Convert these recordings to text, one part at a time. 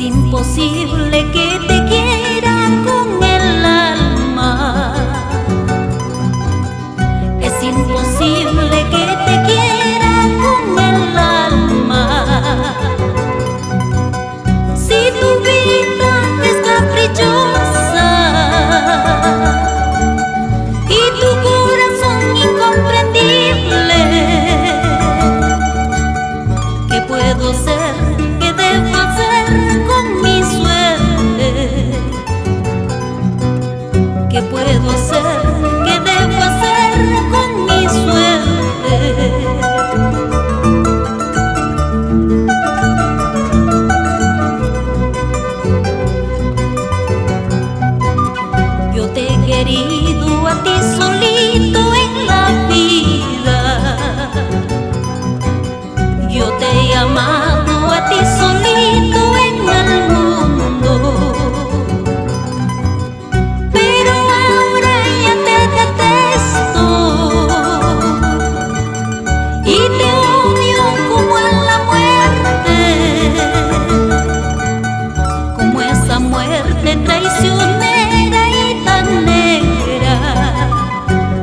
Imposible que te quiera con el alma. Es imposible que te quiera con el alma. Si tu vida es caprichosa y tu corazón incomprendible, ¿qué puedo ser? ¿Qué debo hacer con mi suerte? ¿Qué puedo hacer? ¿Qué debo hacer con mi suerte? Yo te he querido a ti solito en la vida. Yo te he amado a ti solito en el mundo. Pero ahora ya te detesto y te odio como a la muerte, como esa muerte traicionera y tan negra,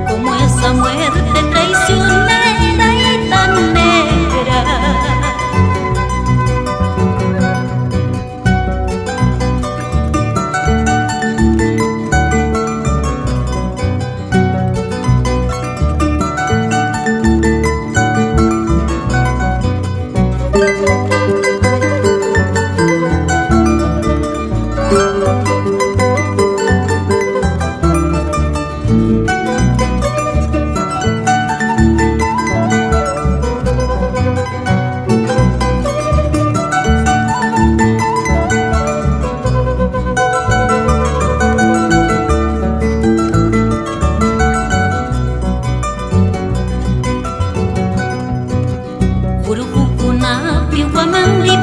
como esa muerte traicionera y tan negra. Urukukuna piwamandi